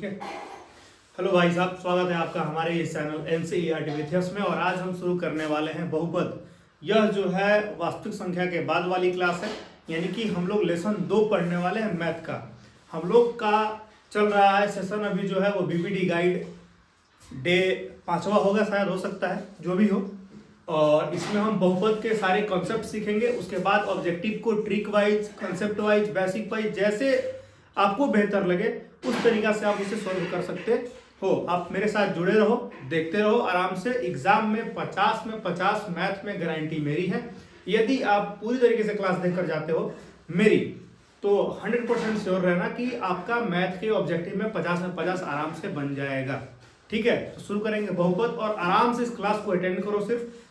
ठीक है। हेलो भाई साहब, स्वागत है आपका हमारे इस चैनल एनसीईआरटी विथ में। और आज हम शुरू करने वाले हैं बहुपद। यह जो है वास्तविक संख्या के बाद वाली क्लास है, यानी कि हम लोग लेसन 2 पढ़ने वाले हैं मैथ का। हम लोग का चल रहा है सेशन अभी जो है वो बीपीडी गाइड डे 5वां होगा, शायद हो सकता है, जो भी हो। और इसमें हम बहुपद के सारे कॉन्सेप्ट सीखेंगे। उसके बाद ऑब्जेक्टिव को trick wise, concept wise, basic wise, जैसे आपको बेहतर लगे उस तरीका से आप उसे सॉल्व कर सकते हो। आप मेरे साथ जुड़े रहो, देखते रहो आराम से। एग्जाम में 50 में 50 मैथ में गारंटी मेरी है। यदि आप पूरी तरीके से क्लास देखकर जाते हो मेरी, तो 100% श्योर रहना कि आपका मैथ के ऑब्जेक्टिव में 50 में 50 आराम से बन जाएगा। ठीक है, तो शुरू करेंगे बहुपद। और आराम से इस क्लास को अटेंड करो,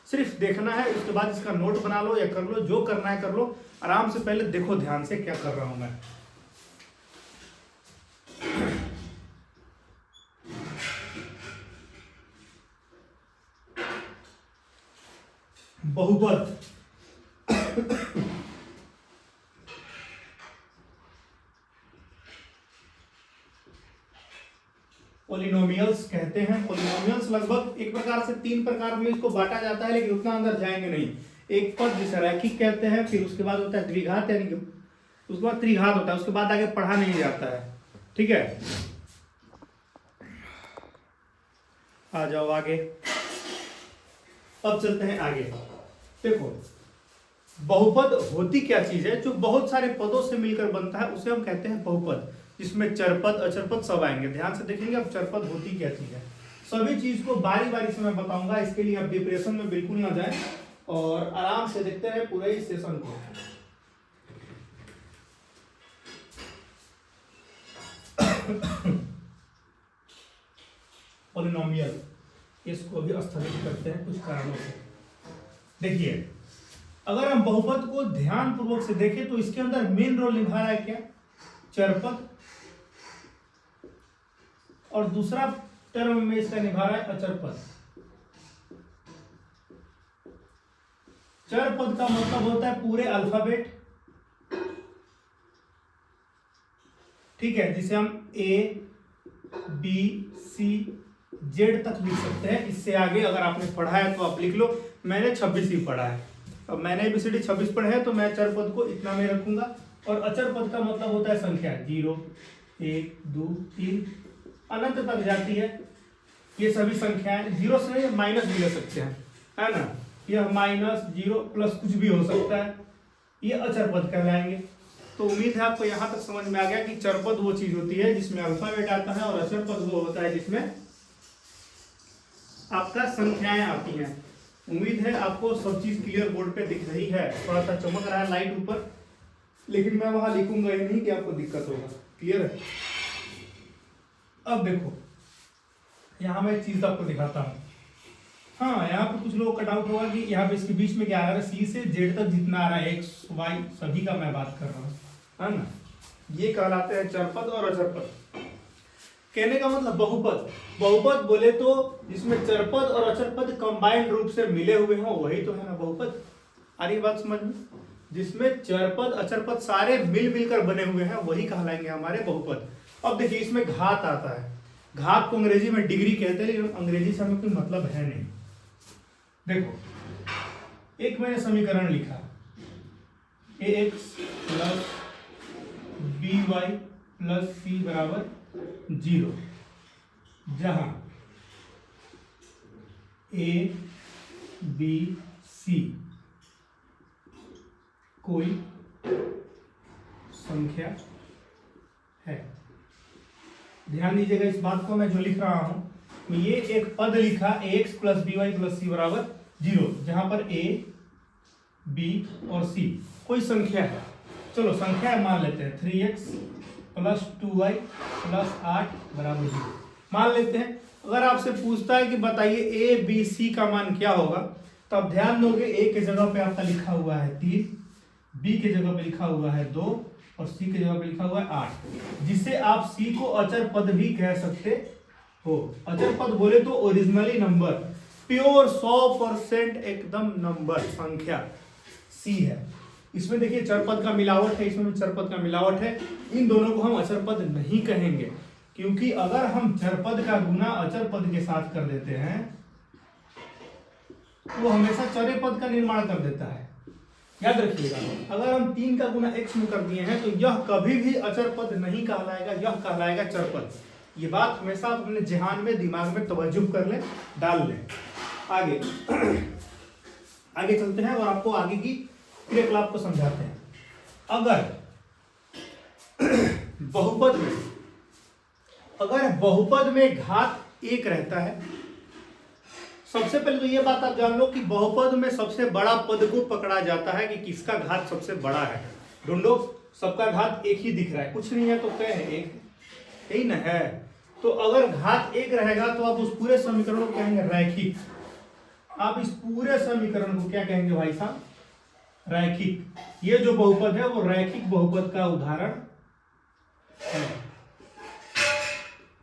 सिर्फ देखना है। उसके बाद इसका नोट बना लो या कर लो, जो करना है कर लो। आराम से पहले देखो ध्यान से क्या कर रहा हूं मैं। बहुपद पॉलिनोमियल्स कहते हैं। पॉलिनोमियल्स लगभग एक प्रकार से 3 प्रकार में इसको बांटा जाता है, लेकिन उतना अंदर जाएंगे नहीं। एक पद जिसे रैखिक कहते हैं, फिर उसके बाद होता है द्विघात, यानी कि उसके बाद त्रिघात होता है। उसके बाद आगे पढ़ा नहीं जाता है। ठीक है, आ जाओ आगे। अब चलते हैं आगे। देखो बहुपद होती क्या चीज है? जो बहुत सारे पदों से मिलकर बनता है उसे हम कहते हैं बहुपद, जिसमें चरपद अचरपद सब आएंगे। ध्यान से देखेंगे अब चरपद होती क्या चीज है। सभी चीज को बारी बारी से मैं बताऊंगा, इसके लिए आप डिप्रेशन में बिल्कुल ना जाएं और आराम से देखते रहे पूरे इस सेशन को। पॉलिनोमियल, इसको भी स्थगित करते हैं कुछ कारणों से। देखिए, अगर हम बहुपद को ध्यान पूर्वक से देखें तो इसके अंदर मेन रोल निभा रहा है क्या? चरपद। और दूसरा टर्म में इसका निभा रहा है अचरपद। चरपद का मतलब होता है पूरे अल्फाबेट, ठीक है, जिसे हम A B C Z तक लिख सकते हैं। इससे आगे अगर आपने पढ़ा है तो आप लिख लो। मैंने 26 ही पढ़ा है। अब मैंने ABCD 26 पढ़े हैं तो मैं चरपद को इतना में रखूंगा। और अचरपद का मतलब होता है संख्या 0 1 2 3 अनंत तक जाती है। ये सभी संख्याएं 0 से माइनस भी ले सकते हैं, है ना। यह माइनस 0 प्लस कुछ भी हो सकता है, ये अचरपद कहलाएंगे। तो उम्मीद है आपको यहां तक समझ में आ गया कि चरपद वो चीज होती है जिसमें अल्फाबेट आता है, और अचरपद वो होता है जिसमें आपका संख्याएं आती हैं। उम्मीद है आपको सब चीज क्लियर बोर्ड पे दिख रही है। थोड़ा सा चमक रहा है लाइट ऊपर, लेकिन मैं वहां लिखूंगा ही नहीं कि आपको दिक्कत होगा। क्लियर है? अब देखो, यहां मैं एक चीज आपको दिखाता हूं। हाँ, यहाँ पे कुछ लोग कट आउट होगा कि यहाँ पे इसके बीच में क्या आ रहा है, सी से जेड तक जितना आ रहा है, एक्स वाई सभी का मैं बात कर रहा हूँ, है ना। ये कहलाते हैं चरपद और अचरपद। कहने का मतलब बहुपद। बहुपद बोले तो जिसमें चरपद और अचरपद कंबाइंड रूप से मिले हुए हों, वही तो है ना बहुपद। आ रही बात समझ में? जिसमें चरपद अचरपद सारे मिलकर बने हुए हैं, वही कहलाएंगे हमारे बहुपद। अब देखिए, इसमें घात आता है। घात को अंग्रेजी में डिग्री कहते हैं, लेकिन अंग्रेजी से हमें कोई मतलब है नहीं। देखो, एक मैंने समीकरण लिखा, ax plus by plus c बराबर 0, जहां a b c कोई संख्या है। ध्यान दीजिएगा इस बात को, मैं जो लिख रहा हूं, ये एक पद लिखा ax plus by plus c बराबर 0, जहां पर a b और c कोई संख्या है। चलो संख्या मान लेते हैं 3x प्लस 2y प्लस 8 बराबर 0 मान लेते हैं। अगर आपसे पूछता है कि बताइए a b c का मान क्या होगा, तो आप ध्यान दोगे a के जगह पे आपका लिखा हुआ है 3, b के जगह पे लिखा हुआ है 2 और c के जगह पे लिखा हुआ है 8, जिससे आप c को अचर पद भी कह सकते हो। अचर पद बोले तो ओरिजिनली नंबर, प्योर 100% एकदम नंबर, संख्या c है। इसमें देखिए चरपद का मिलावट है, इसमें भी चरपद का मिलावट है। इन दोनों को हम अचरपद नहीं कहेंगे। क्योंकि अगर हम चर पद का गुना अचर पद के साथ कर देते हैं तो वो हमेशा चरे पद का निर्माण कर देता है। याद रखिएगा, अगर हम 3 का गुना x में कर दिए हैं तो यह कभी भी अचर पद नहीं कहलाएगा, यह कहलाएगा चर पद। ये बात हमेशा आप अपने ज़हन में, दिमाग में तवज्जुह कर लें, डाल लें। आगे आगे चलते हैं और आपको आगे की क्रियाकलाप को समझाते हैं। अगर बहुपद में घात 1 रहता है, सबसे पहले तो ये बात आप जान लो कि बहुपद में सबसे बड़ा पद को पकड़ा जाता है कि किसका घात सबसे बड़ा है। ढूंढो, सबका घात 1 ही दिख रहा है, कुछ नहीं है तो क्या है, 1 यही ना है। तो अगर घात 1 रहेगा तो आप उस पूरे समीकरण को कहेंगे रैखिक। आप इस पूरे समीकरण को क्या कहेंगे भाई साहब, रैखिक। ये जो बहुपद है वो रैखिक बहुपद का उदाहरण है।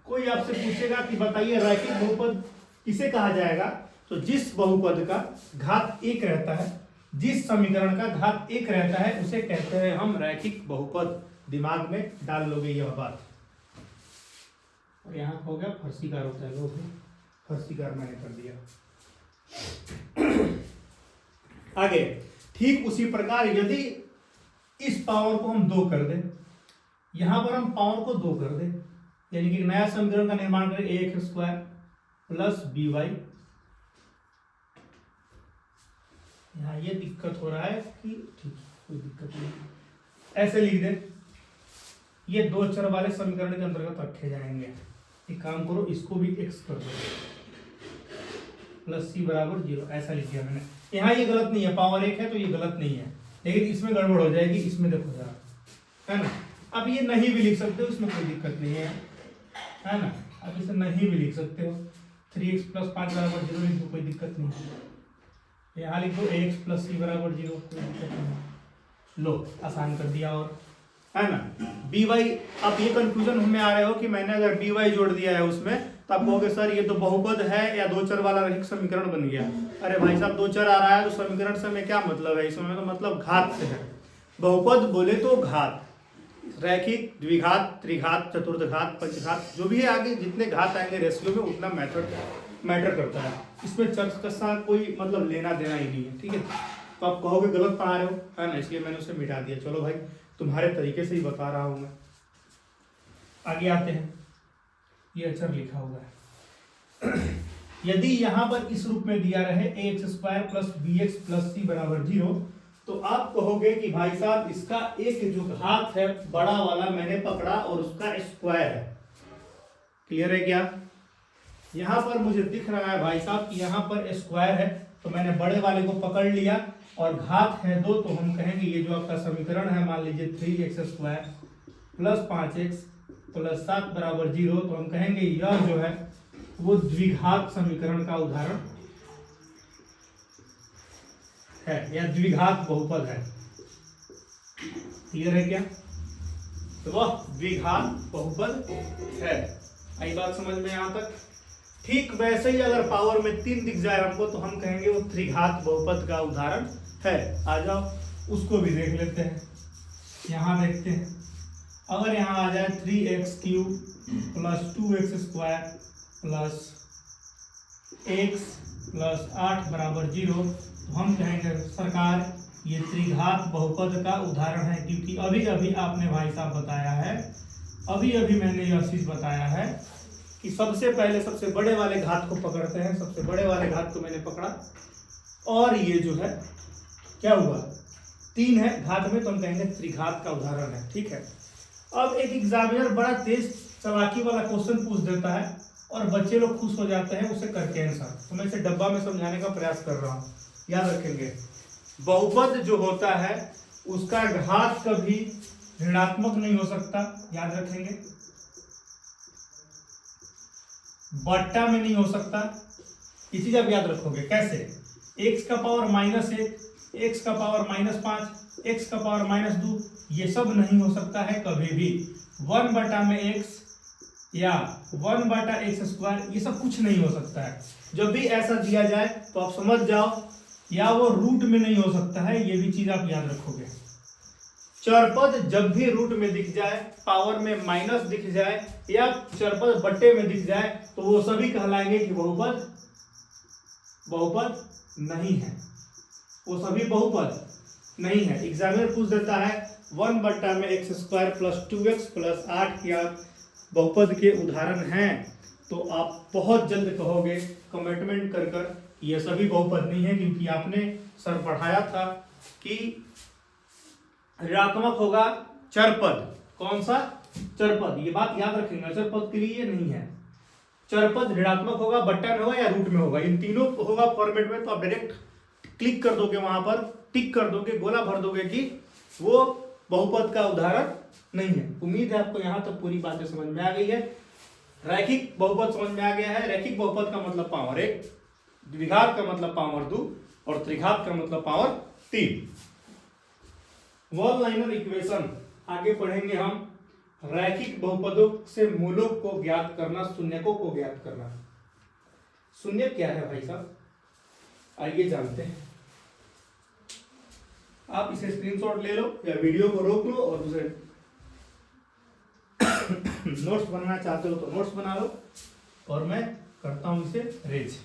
कोई आपसे पूछेगा कि बताइए रैखिक बहुपद किसे कहा जाएगा, तो जिस बहुपद का घात 1 रहता है, जिस समीकरण का घात 1 रहता है उसे कहते हैं हम रैखिक बहुपद। दिमाग में डाल लोगे यह बात। और यहाँ हो गया फर्सीकार होता है, लोग फर्सीकार मैंने कर दिया। आगे ठीक उसी प्रकार यदि इस पावर को हम 2 कर दें, यहां पर हम पावर को 2 कर दें, यानी कि नया समीकरण का निर्माण करें ax² प्लस by। यहाँ ये दिक्कत हो रहा है कि ठीक, कोई दिक्कत नहीं, ऐसे लिख दें। ये 2 चर वाले समीकरण के अंतर्गत रखे जाएंगे। एक काम करो, इसको भी x कर दो प्लस c बराबर 0, ऐसा लिख दिया मैंने। यहाँ ये गलत नहीं है, पावर 1 है तो ये गलत नहीं है, लेकिन इसमें गड़बड़ हो जाएगी। इसमें देखो जरा, है ना। अब ये नहीं भी लिख सकते हो, इसमें कोई दिक्कत नहीं है ना। अब इसे नहीं भी लिख सकते हो, 3x प्लस 5 बराबर 0 लिख दो, कोई दिक्कत नहीं है। यहाँ लिख दो ax प्लस c बराबर 0, कोई दिक्कत नहीं। लो, आसान कर दिया। और है ना by, अब ये कंफ्यूजन में आ रहे हो कि मैंने अगर by जोड़ दिया है उसमें, तो आप कहोगे सर ये तो बहुपद है या 2 चर वाला रैखिक समीकरण बन गया। अरे भाई साहब, 2 चर आ रहा है तो समीकरण से हमें क्या मतलब है, इसमें तो मतलब घात से है। बहुपद बोले तो घात, रैखिक, द्विघात, त्रिघात, चतुर्थघात, पंचघात, जो भी है आगे जितने घात आएंगे रेशियो में उतना मैटर करता है। इसमें चर का कोई मतलब लेना देना ही नहीं है, ठीक है। तो आप कहोगे गलत पढ़ा रहे हो, है ना, इसलिए मैंने उसे मिटा दिया। चलो भाई, तुम्हारे तरीके से ही बता रहा हूं मैं। आगे आते हैं, ये अचर लिखा हुआ है। यदि यहां पर इस रूप में दिया रहे ax² plus bx plus c बराबर 0, तो आप कहोगे कि भाई साहब इसका एक जो घात है बड़ा वाला मैंने पकड़ा और उसका स्क्वायर है। क्लियर है क्या? यहां पर मुझे दिख रहा है भाई साहब कि यहां पर स्क्वायर है, तो मैंने बड़े वाले को पकड़ लिया और घात है 2, तो हम कहेंगे ये जो आपका समीकरण है, मान लीजिए 3x² प्लस 5x प्लस 7 बराबर 0, तो हम कहेंगे यह जो है वो द्विघात समीकरण का उदाहरण है या द्विघात बहुपद है। क्लियर है क्या? तो वह द्विघात बहुपद है। आई बात समझ में यहां तक? ठीक वैसे ही अगर पावर में 3 दिख जाए हमको, तो हम कहेंगे वो त्रिघात बहुपद का उदाहरण है। आ जाओ, उसको भी देख लेते हैं। यहां देखते हैं, अगर यहाँ आ जाए 3x³ plus 2x² plus x plus 8 बराबर 0, तो हम कहेंगे सरकार ये त्रिघात बहुपद का उदाहरण है, क्योंकि अभी अभी आपने भाई साहब बताया है, अभी अभी मैंने यह चीज बताया है कि सबसे पहले सबसे बड़े वाले घात को पकड़ते हैं। सबसे बड़े वाले घात को मैंने पकड़ा और ये जो है क्या हुआ, 3 है घात में, तो हम कहेंगे त्रिघात का उदाहरण है। ठीक है। अब एक एग्जामिनर बड़ा तेज चलाकी वाला क्वेश्चन पूछ देता है और बच्चे लोग खुश हो जाते हैं उसे करके आंसर। तो मैं इसे डब्बा में समझाने का प्रयास कर रहा हूँ। याद रखेंगे, बहुपद जो होता है उसका घात कभी ऋणात्मक नहीं हो सकता। याद रखेंगे, बट्टा में नहीं हो सकता। ये चीज आप याद रखोगे। कैसे? x का पावर -1, x का पावर -5, x का पावर -2, ये सब नहीं हो सकता है कभी भी। 1/x या 1/x², ये सब कुछ नहीं हो सकता है। जब भी ऐसा दिया जाए तो आप समझ जाओ, या वो रूट में नहीं हो सकता है, ये भी चीज आप याद रखोगे। चरपद जब भी रूट में दिख जाए, पावर में माइनस दिख जाए या चरपद बट्टे में दिख जाए तो वो सभी कहलाएंगे कि बहुपद नहीं है, वो सभी बहुपद नहीं है। एग्जामिनर पूछ देता है 1/x² + 2x + 8 क्या बहुपद के उदाहरण हैं, तो आप बहुत जल्द कहोगे कमेंटमेंट कर ये सभी बहुपद नहीं है, क्योंकि आपने सर पढ़ाया था कि ऋणात्मक होगा चरपद। कौन सा? चरपद। ये बात याद रखेंगे, चरपद के लिए ये नहीं है। चरपद ऋणात्मक होगा, बट्टा में होगा या रूट में होगा, इन तीनों होगा फॉर्मेट में, तो आप डायरेक्ट क्लिक कर दोगे, वहां पर टिक कर दोगे, गोला भर दोगे कि वो बहुपद का उदाहरण नहीं है। उम्मीद है आपको यहां तक पूरी बातें समझ में आ गई है। रैखिक बहुपद समझ में आ गया है। रैखिक बहुपद का मतलब पावर 1, द्विघात का मतलब पावर 2 और त्रिघात का मतलब पावर 3। वन लाइनर इक्वेशन आगे पढ़ेंगे हम। रैखिक बहुपदों से मूलों को ज्ञात करना, शून्यकों को ज्ञात करना। शून्य क्या है भाई साहब, आइए जानते हैं। आप इसे स्क्रीनशॉट ले लो या वीडियो को रोक लो और उसे नोट्स बनाना चाहते हो तो नोट्स बना लो, और मैं करता हूं इसे रेज।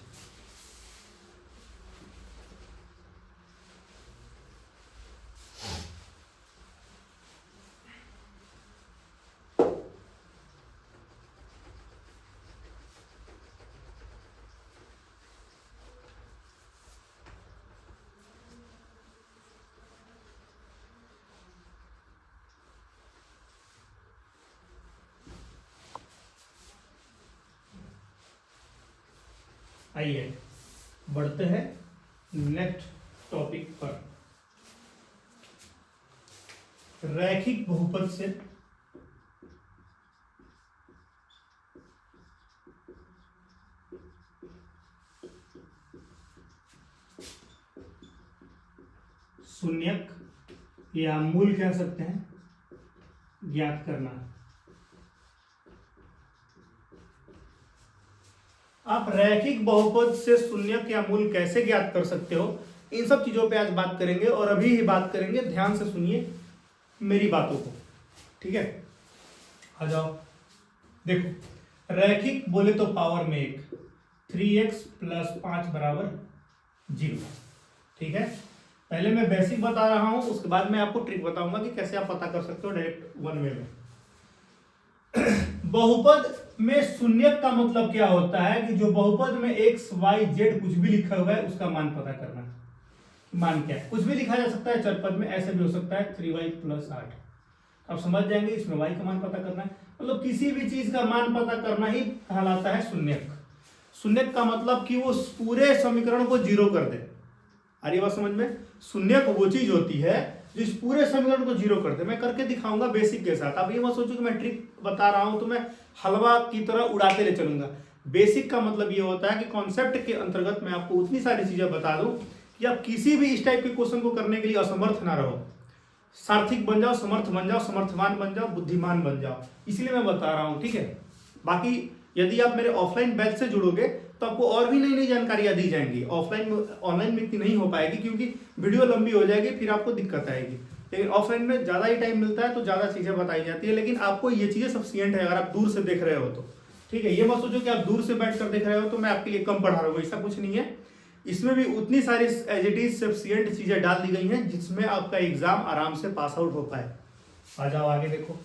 आइए बढ़ते हैं नेक्स्ट टॉपिक पर। रैखिक बहुपद से शून्यक या मूल कह सकते हैं ज्ञात करना। आप रैखिक बहुपद से शून्यक या मूल कैसे ज्ञात कर सकते हो, इन सब चीजों पे आज बात करेंगे, और अभी ही बात करेंगे। ध्यान से सुनिए मेरी बातों को, ठीक है। आ जाओ, देखो रैखिक बोले तो पावर में 1, 3x + 5 = 0, ठीक है। पहले मैं बेसिक बता रहा हूं, उसके बाद मैं आपको ट्रिक बताऊंगा कि कैसे आप पता कर सकते हो डायरेक्ट वन वे में। बहुपद में शून्यक का मतलब क्या होता है कि जो बहुपद में x, y, z कुछ भी लिखा हुआ है उसका मान पता करना। मान क्या है? कुछ भी लिखा जा सकता है चरपद में, ऐसे भी हो सकता है 3y + 8। अब समझ जाएंगे, इसमें y का मान पता करना है, मतलब किसी भी चीज का मान पता करना ही कहलाता है शून्यक। शून्यक का मतलब कि वो पूरे समीकरण को जीरो कर दे। आ रही बात समझ में? शून्यक वो चीज होती है जो इस पूरे समीकरण को जीरो कर दे। मैं करके दिखाऊंगा बेसिक के साथ। आप ये मत सोचो कि मैं ट्रिक बता रहा हूं तो मैं हलवा की तरह उड़ाते ले चलूंगा। बेसिक का मतलब ये होता है कि कॉन्सेप्ट के अंतर्गत मैं आपको उतनी सारी चीजें बता दूं कि आप किसी भी इस टाइप के क्वेश्चन को करने के लिए असमर्थ ना रहो। सार्थिक बन जाओ, समर्थ बन जाओ, समर्थवान बन जाओ, बुद्धिमान बन जाओ, इसलिए मैं बता रहा हूं, ठीक है। बाकी यदि आप मेरे ऑफलाइन बैच से जुड़ोगे तो आपको और भी नई नई जानकारियां दी जाएंगी। ऑफलाइन में, ऑनलाइन में इतनी नहीं हो पाएगी क्योंकि वीडियो लंबी हो जाएगी, फिर आपको दिक्कत आएगी। लेकिन ऑफलाइन में ज़्यादा ही टाइम मिलता है तो ज़्यादा चीज़ें बताई जाती है, लेकिन आपको ये चीज़ें सफिशिएंट है अगर आप दूर से देख रहे हो तो, ठीक है। ये मत सोचो कि आप दूर से बैठ कर देख रहे हो तो मैं आपके लिए कम पढ़ा रहा हूँ, ऐसा कुछ नहीं है। इसमें भी उतनी सारी एज इट इज सफिशिएंट चीज़ें डाल दी गई हैं जिसमें आपका एग्जाम आराम से पास आउट हो पाए। आ जाओ आगे देखो।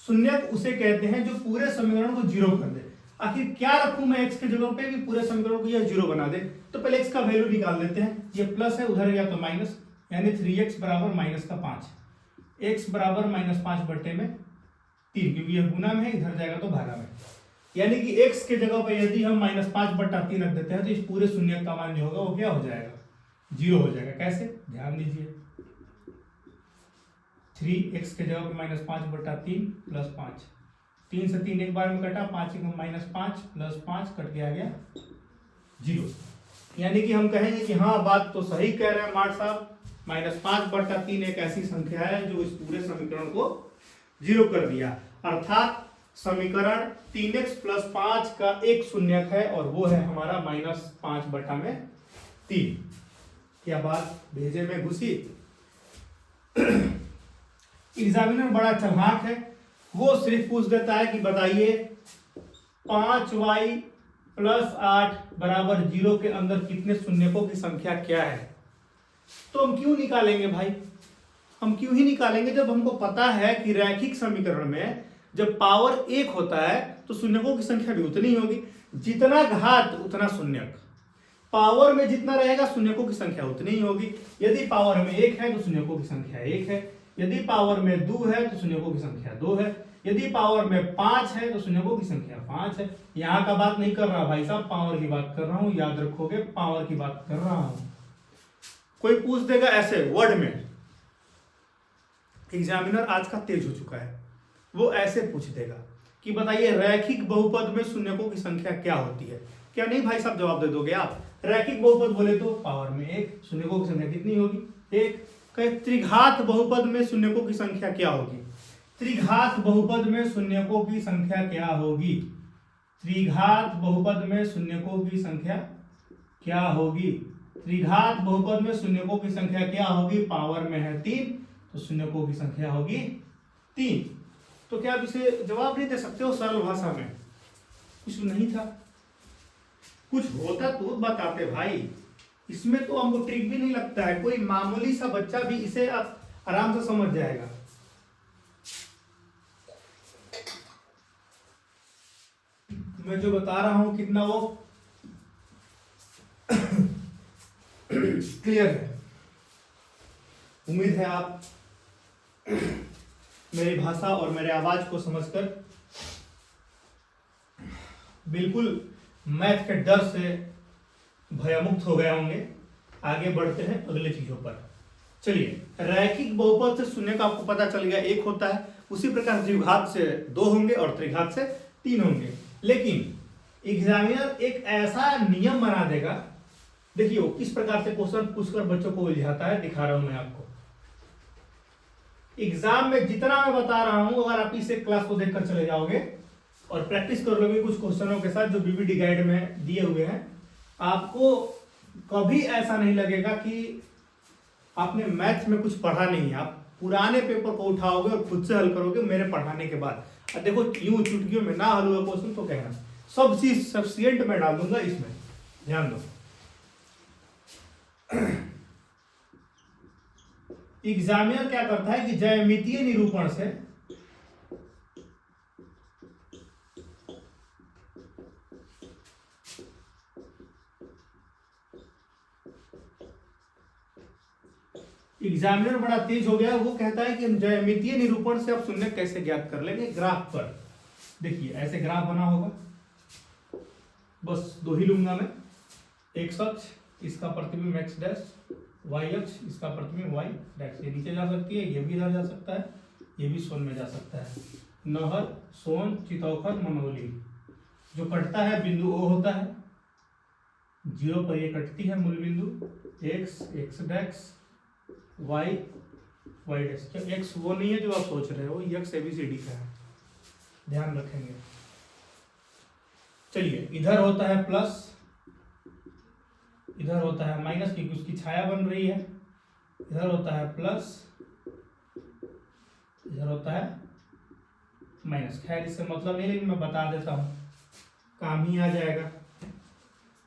शून्यक उसे कहते हैं जो पूरे समीकरण को जीरो कर दे। आखिर क्या रखूं मैं x के जगह पे कि पूरे समीकरण को यह जीरो बना दे? तो पहले x का वैल्यू निकाल लेते हैं। ये प्लस है, उधर गया तो माइनस, यानी 3x = -5। x = -5/3, क्योंकि यह गुना में है, इधर जाएगा तो भागा में। यानी कि x के जगह पे यदि हम -5/3 रख देते हैं तो इस पूरे शून्यक का मान जो होगा वो क्या हो जाएगा? 0 हो जाएगा। कैसे? ध्यान दीजिए, 3x के जगह पे -5/3 + 5, 3 से 3 एक बार में कटा, 5 -5 + 5 कट के आ गया 0। यानी कि हम कहेंगे कि हाँ बात तो सही कह रहे हैं मार्ट साहब, -5/3 एक ऐसी संख्या है जो इस पूरे समीकरण को 0 कर दिया। अर्थात समीकरण 3x + 5 का एक शून्यक है और वो है हमारा -5/3। क्या बात भेजे में घुसी? एग्जामिनर बड़ा चालाक है, वो सिर्फ पूछ देता है कि बताइए 5y + 8 = 0 के अंदर कितने शून्यकों की संख्या क्या है। तो हम क्यों निकालेंगे भाई, हम क्यों ही निकालेंगे जब हमको पता है कि रैखिक समीकरण में जब पावर 1 होता है तो शून्यकों की संख्या भी उतनी ही होगी, जितना घात उतना शून्यक, पावर में जितना रहेगा शून्यकों की संख्या उतनी ही होगी। यदि पावर में 1 है तो शून्यकों की संख्या 1 है, यदि पावर में 2 है तो शून्यकों की संख्या 2 है, यदि पावर में 5 है तो शून्यकों की संख्या 5 है। यहां का बात नहीं कर रहा भाई साहब, पावर की बात कर रहा हूं, याद रखोगे पावर की बात कर रहा हूं। कोई पूछ देगा ऐसे वर्ड में, एग्जामिनर आज का तेज हो चुका है, वो ऐसे पूछ देगा कि बताइए रैखिक बहुपद में शून्यकों की संख्या क्या होती है। क्या नहीं भाई साहब जवाब दे दोगे आप, रैखिक बहुपद बोले तो पावर में 1, शून्यकों की संख्या कितनी होगी 1। कहे त्रिघात बहुपद में शून्यकों की संख्या क्या होगी, त्रिघात बहुपद में शून्यकों की संख्या क्या होगी, त्रिघात बहुपद में शून्यकों की संख्या क्या होगी, त्रिघात बहुपद में शून्यकों की संख्या क्या होगी, पावर में है 3 तो शून्यकों की संख्या होगी 3। तो क्या आप इसे जवाब नहीं दे सकते हो सरल भाषा में, कुछ नहीं था, कुछ होता तो बताते भाई, इसमें तो हमको ट्रिक भी नहीं लगता है, कोई मामूली सा बच्चा भी इसे आराम से समझ जाएगा। मैं जो बता रहा हूं कितना वो क्लियर है, उम्मीद है आप मेरी भाषा और मेरे आवाज को समझकर बिल्कुल मैथ के डर से भयमुक्त हो गए होंगे। आगे बढ़ते हैं अगले चीजों पर। चलिए, रैखिक बहुपद से शून्य का आपको पता चल गया 1 होता है, उसी प्रकार द्विघात से 2 होंगे और त्रिघात से 3 होंगे। लेकिन एग्जामिनर एक ऐसा नियम बना देगा, देखिए किस प्रकार से क्वेश्चन पूछकर बच्चों को उलझाता है, दिखा रहा हूं मैं आपको। एग्जाम में जितना मैं बता रहा हूं, अगर आप इसे क्लास को देखकर चले जाओगे और प्रैक्टिस कर लोगे कुछ क्वेश्चनों के साथ जो बीबीडी गाइड में दिए हुए हैं, आपको कभी ऐसा नहीं लगेगा कि आपने मैथ में कुछ पढ़ा नहीं है। आप पुराने पेपर को उठाओगे और खुद से हल करोगे मेरे पढ़ाने के बाद। और देखो यूं चुटकियों में ना हल हुआ क्वेश्चन तो कहना, सब चीज सफिशिएंट में डाल दूंगा, इसमें ध्यान दो। एग्जामिनर क्या करता है कि ज्यामितीय निरूपण से एग्जामिनर बड़ा तेज हो गया, वो कहता है कि ज्यामितीय निरूपण से आप शून्य कैसे ज्ञात कर लेंगे। ग्राफ पर देखिए ऐसे ग्राफ बना होगा, बस 2 ही लूंगा मैं, x अक्ष इसका प्रतिबिंब x डैश, y अक्ष इसका प्रतिबिंब y डैश। ये नीचे जा सकती है, ये भी इधर जा सकता है, ये भी सोन में जा सकता है। नहर, सोन, चितौखर, मनोली, जो कटता है बिंदु O होता है, 0 पर ये कटती है मूल बिंदु, x डैश, y डैश। क्या x वो नहीं है जो आप सोच रहे हो, x ABCD का है, ध्यान रखेंगे। चलिए, इधर होता है प्लस, इधर होता है माइनस क्योंकि उसकी छाया बन रही है, इधर होता है प्लस, इधर होता है माइनस। खैर इससे मतलब नहीं, लेकिन मैं बता देता हूं, काम ही आ जाएगा,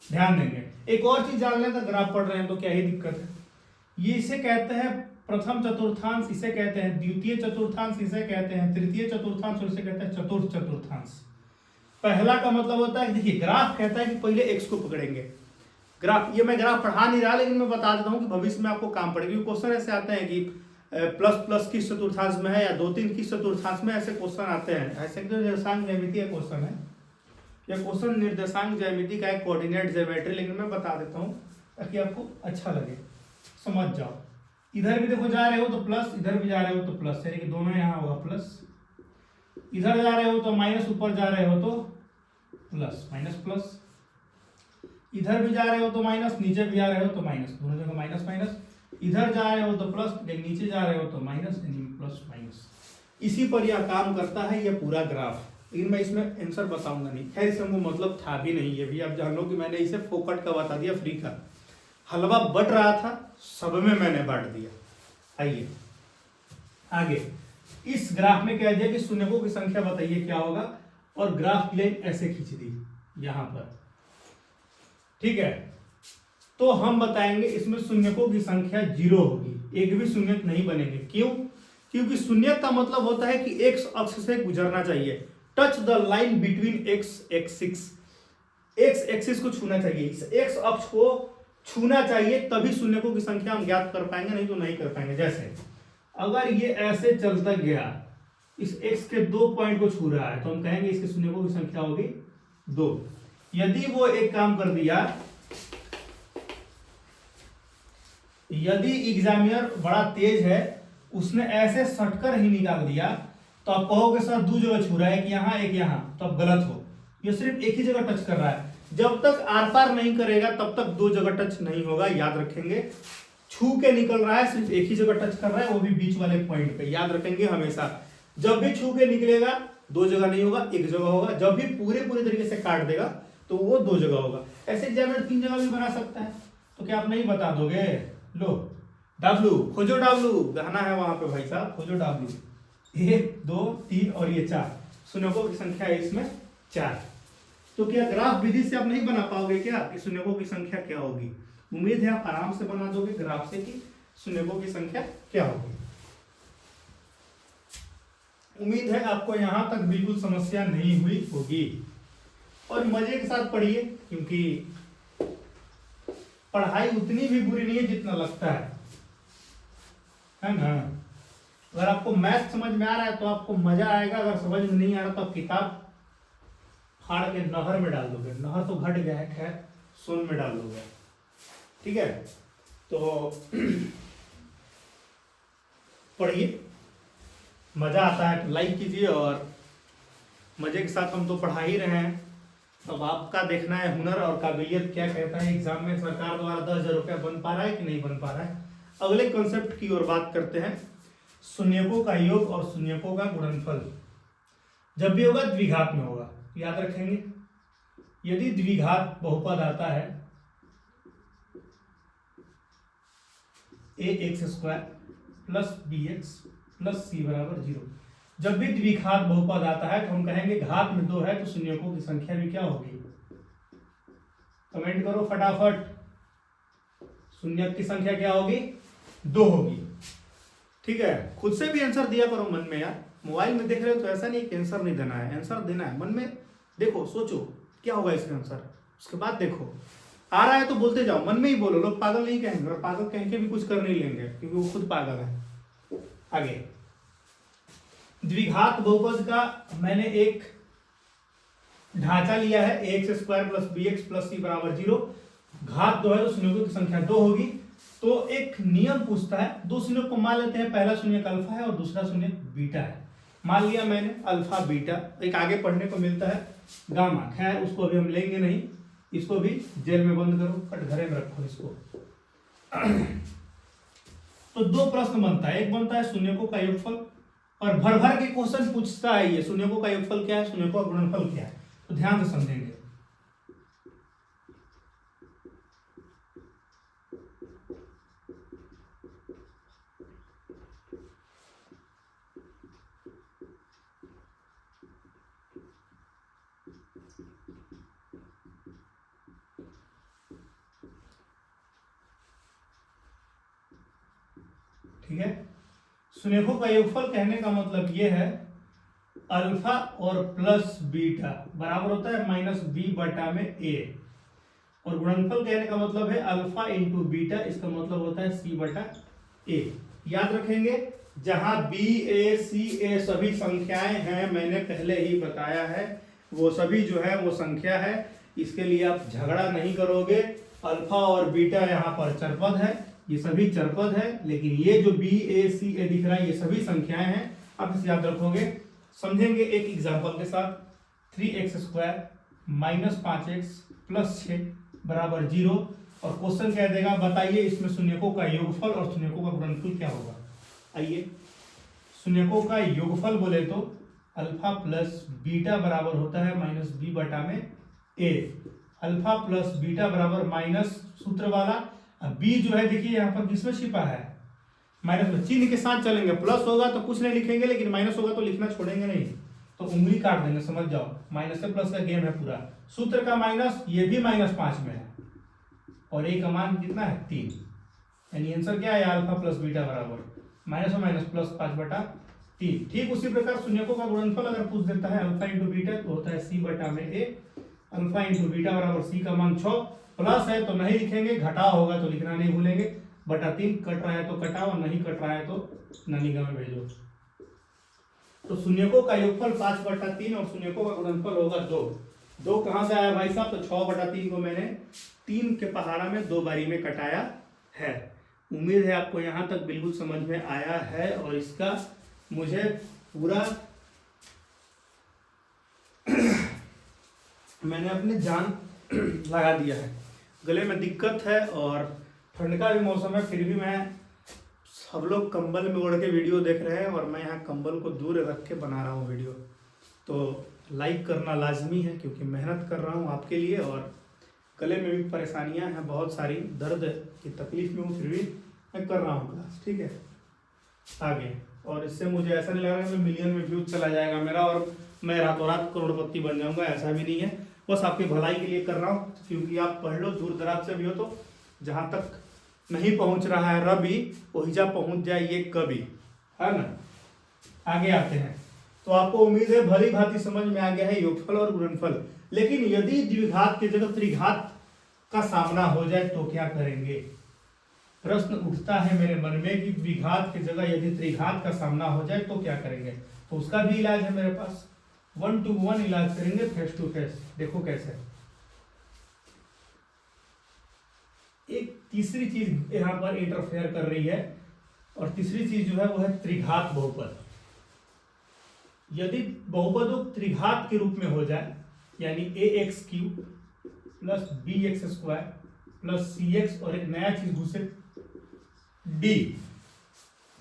ध्यान देंगे। एक और चीज जान लें, तो ग्राफ पढ़ रहे हैं तो क्या ही दिक्कत है। ये इसे कहते हैं प्रथम चतुर्थांश, इसे कहते हैं द्वितीय चतुर्थांश, इसे कहते हैं तृतीय चतुर्थांश, और इसे कहते हैं चतुर्थ चतुर्थांश। पहला का मतलब होता है, देखिए ग्राफ कहता है कि पहले एक्स को पकड़ेंगे। ग्राफ, ये मैं ग्राफ पढ़ा नहीं रहा, लेकिन मैं बता देता हूँ कि भविष्य में आपको काम पड़ेगी। क्वेश्चन ऐसे आते हैं कि प्लस प्लस किस चतुर्थांश में है, या 2-3 किस चतुर्थांश में, ऐसे क्वेश्चन आते हैं। ऐसे निर्देशांक ज्यामिति का क्वेश्चन है, यह क्वेश्चन निर्देशांक ज्यामिति का एक कोऑर्डिनेट ज्योमेट्री, लेकिन मैं बता देता हूँ ताकि आपको अच्छा लगे, समझ जाओ। इधर भी देखो जा रहे हो तो प्लस, इधर भी जा रहे हो तो प्लस, यानी कि दोनों यहाँ होगा प्लस। इधर जा रहे हो तो माइनस, ऊपर जा रहे हो तो प्लस, माइनस प्लस। इधर भी जा रहे हो तो माइनस, नीचे भी जा रहे हो तो माइनस, दोनों जगह माइनस माइनस। इधर जा रहे हो तो प्लस, नीचे जा रहे हो तो माइनस, यानी प्लस माइनस। इसी पर यह काम करता है यह पूरा ग्राफ, लेकिन मैं इसमें आंसर बताऊंगा नहीं। खैर इससे वो मतलब था भी नहीं, ये भी आप जान लो कि मैंने इसे फोकट का बता दिया, फ्री का। हलवा बट रहा था, सब में मैंने बांट दिया। आइए आगे, इस ग्राफ में कह दिया कि शून्यकों की संख्या बताइए क्या होगा, और ग्राफ की लाइन ऐसे खींच दी यहां पर, ठीक है। तो हम बताएंगे इसमें शून्यकों की संख्या 0 होगी, एक भी शून्यक नहीं बनेंगे। क्यों? क्योंकि शून्यक का मतलब होता है कि एक्स अक्ष से गुजरना चाहिए, touch the line between x axis, x axis को छूना चाहिए, इस एक्स अक्ष को छूना चाहिए, तभी शून्यकों की संख्या हम ज्ञात कर पाएंगे, नहीं तो नहीं कर पाएंगे। जैसे अगर ये ऐसे चलता गया, इस एक्स के 2 पॉइंट को छू रहा है, तो हम कहेंगे इसके शून्यकों की संख्या होगी 2। यदि वो एक काम कर दिया, यदि एग्जामिनर बड़ा तेज है, उसने ऐसे सटकर ही निकाल दिया, तो आप कहोगे सर 2 जगह छू रहा है, एक यहाँ एक यहाँ, तो आप गलत हो। ये सिर्फ एक ही जगह टच कर रहा है, जब तक आर पार नहीं करेगा तब तक 2 जगह टच नहीं होगा, याद रखेंगे। छू के निकल रहा है, सिर्फ एक ही जगह टच कर रहा है, वो भी बीच वाले पॉइंट पे, याद रखेंगे हमेशा। जब भी छू के निकलेगा 2 जगह नहीं होगा, एक जगह होगा। जब भी पूरे तरीके से काट देगा तो वो 2 जगह होगा। ऐसे एग्जामिनर 3 जगह भी बना सकता है, तो क्या आप नहीं बता दोगे? लो W खोजो, W गहना है वहां पे भाई साहब, खोजो W। 1 2 3 और ये 4 शून्यकों की संख्या है इसमें 4। तो क्या ग्राफ विधि से आप नहीं बना पाओगे क्या कि शून्यकों की संख्या क्या होगी? उम्मीद है आप आराम से बना दोगे ग्राफ से कि शून्यकों की संख्या क्या होगी। उम्मीद है आपको यहां तक बिल्कुल समस्या नहीं हुई होगी, और मजे के साथ पढ़िए, क्योंकि पढ़ाई उतनी भी बुरी नहीं है जितना लगता है ना। अगर आपको मैथ समझ में आ रहा है तो आपको मजा आएगा, अगर समझ में नहीं आ रहा तो आप किताब फाड़ के नहर में डाल दोगे। नहर तो घट गया है, खैर सोन में डाल दोगे, ठीक है। तो पढ़िए, मजा आता है तो लाइक कीजिए, और मजे के साथ हम तो पढ़ा ही रहे हैं। अब आपका देखना है हुनर और काबिलियत क्या कहता है एग्जाम में, सरकार द्वारा 10,000 रुपया बन पा रहा है कि नहीं बन पा रहा है। अगले कॉन्सेप्ट की ओर बात करते हैं, शून्यकों का योग और शून्यकों का गुणनफल। जब भी होगा द्विघात में होगा, याद रखेंगे। यदि द्विघात बहुपद आता है ax² plus bx plus c बराबर 0, जब भी द्विघात बहुपद आता है तो हम कहेंगे घात में 2 है तो शून्यकों की संख्या भी क्या होगी? कमेंट करो फटाफट, शून्यक की संख्या क्या होगी? 2 होगी, ठीक है। खुद से भी आंसर दिया करो मन में यार, मोबाइल में देख रहे हो तो ऐसा नहीं कि आंसर नहीं देना है, आंसर देना है। मन में देखो, सोचो क्या होगा इसका आंसर, उसके बाद देखो। आ रहा है तो बोलते जाओ, मन में ही बोलो, लोग पागल नहीं कहेंगे, और पागल कह के भी कुछ कर नहीं लेंगे क्योंकि वो खुद पागल है। आगे द्विघात बहुपद का मैंने एक ढांचा लिया है, ax² plus bx plus c बराबर 0। घात 2 है तो शून्यकों की संख्या 2 होगी। तो एक नियम पूछता है, 2 शून्य को मान लेते हैं, पहला शून्यक अल्फा है और दूसरा शून्यक बीटा है। मान लिया मैंने अल्फा बीटा, एक आगे पढ़ने को मिलता है गामा, खैर उसको अभी हम लेंगे नहीं, इसको भी जेल में बंद करो, कटघरे में रखो इसको। तो 2 प्रश्न बनता है, एक बनता है शून्यकों का योगफल, और भर भर के क्वेश्चन पूछता है ये, शून्यकों का योगफल क्या है, शून्यकों का गुणनफल क्या है, तो ध्यान से समझेंगे। ठीक है, शून्यकों का योगफल कहने का मतलब ये है, अल्फा और प्लस बीटा बराबर होता है माइनस बी बटा में ए, और गुणनफल कहने का मतलब है अल्फा इंटू बीटा, इसका मतलब होता है सी बटा ए। याद रखेंगे, जहां बी ए सी ए सभी संख्याएं हैं, मैंने पहले ही बताया है, वो सभी जो है वो संख्या है, इसके लिए आप झगड़ा नहीं करोगे। अल्फा और बीटा यहाँ पर चरपद है, ये सभी चरपद है, लेकिन ये जो बी ए सी ए दिख रहा है ये सभी संख्याएं हैं। आप इसे याद रखोगे। समझेंगे एक एग्जांपल के साथ, 3x² माइनस 5x प्लस 6 बराबर 0, और क्वेश्चन कह देगा बताइए इसमें शून्यकों का योगफल और शून्यकों का गुणनफल क्या होगा। आइए, शून्यकों का योगफल बोले तो अल्फा प्लस बीटा बराबर होता है माइनस बी बटा में ए। अल्फा प्लस बीटा बराबर माइनस सूत्र वाला, बी जो है देखिए यहाँ पर किसमें छिपा है, माइनस में चिन्ह के साथ चलेंगे, प्लस होगा तो कुछ नहीं लिखेंगे, लेकिन माइनस होगा तो लिखना छोड़ेंगे नहीं, तो उंगली काट देंगे, समझ जाओ। माइनस से प्लस का गेम है पूरा। सूत्र का माइनस, ये भी -5 में है, और ए का मान कितना है 3, यानी आंसर क्या है अल्फा प्लस बीटा बराबर माइनस और माइनस प्लस 5/3। ठीक उसी प्रकार शून्यकों का गुणनफल अगर पूछ देता है अल्फा इंटू बीटा तो होता है सी बटा में ए। अल्फा इंटू बीटा बराबर सी का मान 6, प्लस है तो नहीं लिखेंगे, घटाव होगा तो लिखना नहीं भूलेंगे, /3, कट रहा है तो कटाओ, नहीं कट रहा है तो नानिका में भेजो। तो शून्यकों का योगफल 5/3 और शून्यकों का गुणनफल होगा 2। 2 कहां से आया भाई साहब? तो 6/3 को मैंने 3 के पहाड़ा में 2 बारी में कटाया है। उम्मीद है आपको यहाँ तक बिल्कुल समझ में आया है, और इसका मुझे पूरा मैंने अपनी जान लगा दिया है। गले में दिक्कत है और ठंड का भी मौसम है, फिर भी मैं सब लोग कंबल में ओढ़ के वीडियो देख रहे हैं और मैं यहाँ कंबल को दूर रख के बना रहा हूँ वीडियो। तो लाइक करना लाजमी है क्योंकि मेहनत कर रहा हूँ आपके लिए, और गले में भी परेशानियाँ हैं बहुत सारी, दर्द की तकलीफ में हूँ, फिर भी मैं कर रहा हूँ क्लास। ठीक है, आगे। और इससे मुझे ऐसा नहीं लग रहा है मिलियन में व्यूज चला जाएगा मेरा और मैं रातों रात करोड़पति बन जाऊँगा, ऐसा भी नहीं है। बस आपकी भलाई के लिए कर रहा हूँ, क्योंकि आप पढ़ लो, दूर दराज से भी हो, तो जहाँ तक नहीं पहुँच रहा है रवि, वही जा पहुँच जाए ये कभी, है ना। आगे आते हैं। तो आपको उम्मीद है भली भांति समझ में आ गया है योगफल और गुणनफल। लेकिन यदि द्विघात की जगह त्रिघात का सामना हो जाए तो क्या करेंगे? प्रश्न उठता है मेरे मन में कि द्विघात की जगह यदि त्रिघात का सामना हो जाए तो क्या करेंगे? तो उसका भी इलाज है मेरे पास, 1 to 1 इलाज करेंगे फेस टू फेस। देखो कैसे। एक तीसरी चीज यहाँ पर इंटरफेयर कर रही है, और तीसरी चीज जो है वो है त्रिघात बहुपद। यदि बहुपद त्रिघात के रूप में हो जाए, यानी ax³ plus bx² plus cx और एक नया चीज घुसे d,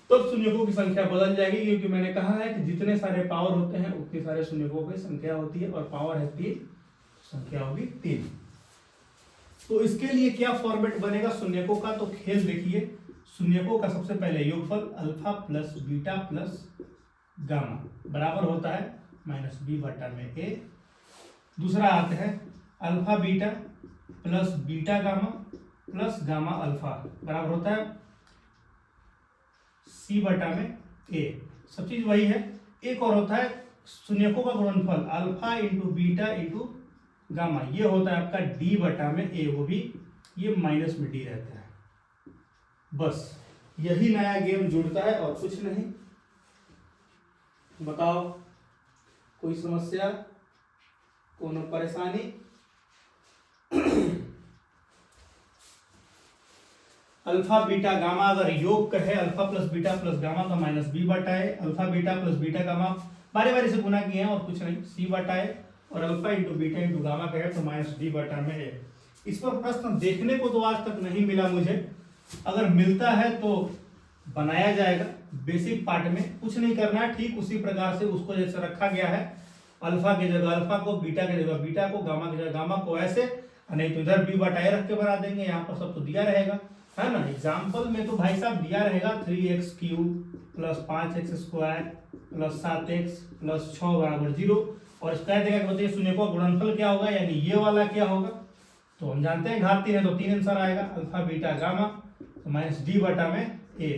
तो शून्यकों की संख्या बदल जाएगी, क्योंकि मैंने कहा है कि जितने सारे पावर होते हैं उतने सारे शून्यकों की संख्या होती है, और पावर है 3, संख्या होगी 3। तो इसके लिए क्या फॉर्मेट बनेगा शून्यकों का? तो खेल देखिए। शून्यकों का सबसे पहले योगफल alpha plus beta plus gamma बराबर होता है -b/a। दूसरा आता है alpha beta plus beta gamma plus gamma alpha बराबर होता है c/a। सब चीज वही है। एक और होता है शून्यकों का गुणनफल alpha into beta into gamma, ये होता है आपका d/a, वो भी ये माइनस में d रहता है। बस यही नया गेम जुड़ता है और कुछ नहीं। बताओ, कोई समस्या, कोनो परेशानी? अल्फा बीटा गामा अगर योग कहे, alpha plus beta plus gamma का -b/a, alpha beta plus beta gamma बारी बारी से गुना किए हैं और कुछ नहीं, c/a, और alpha into beta into gamma कहे तो -d/a। इस पर प्रश्न देखने को तो आज तक नहीं मिला मुझे, अगर मिलता है तो बनाया जाएगा। बेसिक पार्ट में कुछ नहीं करना है, ठीक उसी प्रकार से उसको जैसे रखा गया है, अल्फा की जगह अल्फा को, बीटा की जगह बीटा को, गामा की जगह गामा को, ऐसे, नहीं तो इधर b/a रख के बना देंगे। यहाँ पर सब तो दिया रहेगा, है ना। एग्जाम्पल में तो भाई साहब दिया रहेगा 3x³ plus 5x² plus 7x plus 6 बराबर 0, और इसका देगा कि बताइए शून्यकों का गुणनफल क्या होगा, यानी ये वाला क्या होगा। तो हम जानते हैं घात 3 है तो 3 आंसर आएगा, अल्फा बीटा गामा तो -d/a,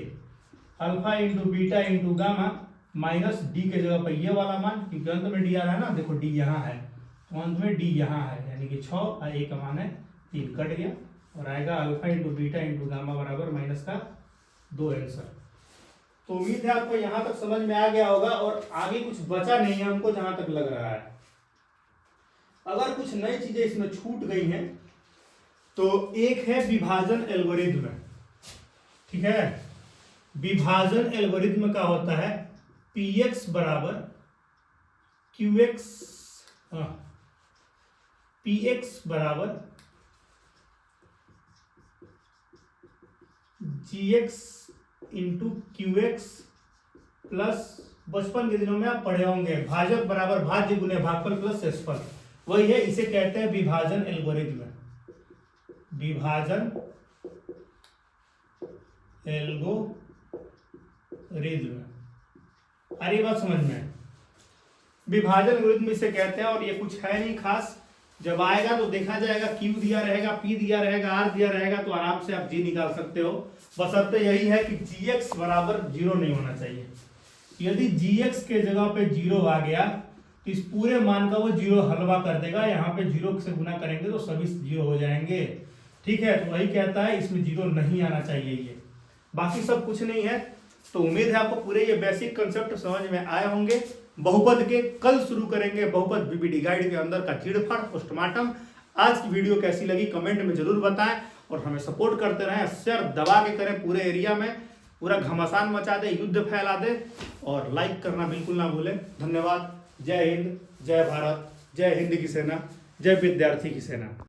alpha into beta into gamma -d के जगह पर ये वाला मान, क्योंकि अंत में d आ रहा है ना, देखो d यहाँ है तो अंत में d यहाँ है, यानी कि 6 और a का मान है 3, कट गया और आएगा alpha into beta into gamma बराबर -2 आंसर। तो उम्मीद है आपको यहाँ तक समझ में आ गया होगा, और आगे कुछ बचा नहीं है हमको जहां तक लग रहा है। अगर कुछ नई चीजें इसमें छूट गई हैं तो एक है विभाजन एल्गोरिथ्म, ठीक है। विभाजन एल्गोरिथ्म का होता है px बराबर qx, px बराबर gx इंटू क्यूएक्स प्लस, बचपन के दिनों में आप पढ़े होंगे, भाजक बराबर भाज्य गुने भागफल प्लस शेषफल, वही है। इसे कहते हैं विभाजन एल्गोरिथ्म। विभाजन एल्गोरिथ्म रिद्म। अरे बात समझ में, विभाजन रिद्म इसे कहते हैं और ये कुछ है नहीं खास। जब आएगा तो देखा जाएगा, Q दिया रहेगा, P दिया रहेगा, R दिया रहेगा, तो आराम से आप G निकाल सकते हो। बशर्ते यही है कि Gx बराबर 0 नहीं होना चाहिए। यदि Gx के जगह पे 0 आ गया तो इस पूरे मान का वो 0 हलवा कर देगा। यहाँ पे 0 से गुना करेंगे तो सभी 0 हो जाएंगे। ठीक है, तो वही कहता है इसमें 0 नहीं आना चाहिए ये, बाकी सब कुछ नहीं है। तो उम्मीद है आपको पूरे ये बेसिक कंसेप्ट समझ में आए होंगे। बहुपद के कल शुरू करेंगे बहुपद बीपीटी गाइड के अंदर का चीड़फाड़ पोस्टमार्टम। आज की वीडियो कैसी लगी कमेंट में जरूर बताएं और हमें सपोर्ट करते रहें। शेयर दबा के करें, पूरे एरिया में पूरा घमासान मचा दे, युद्ध फैला दे, और लाइक करना बिल्कुल ना भूलें। धन्यवाद। जय हिंद, जय भारत, जय हिंद की सेना, जय विद्यार्थी की सेना।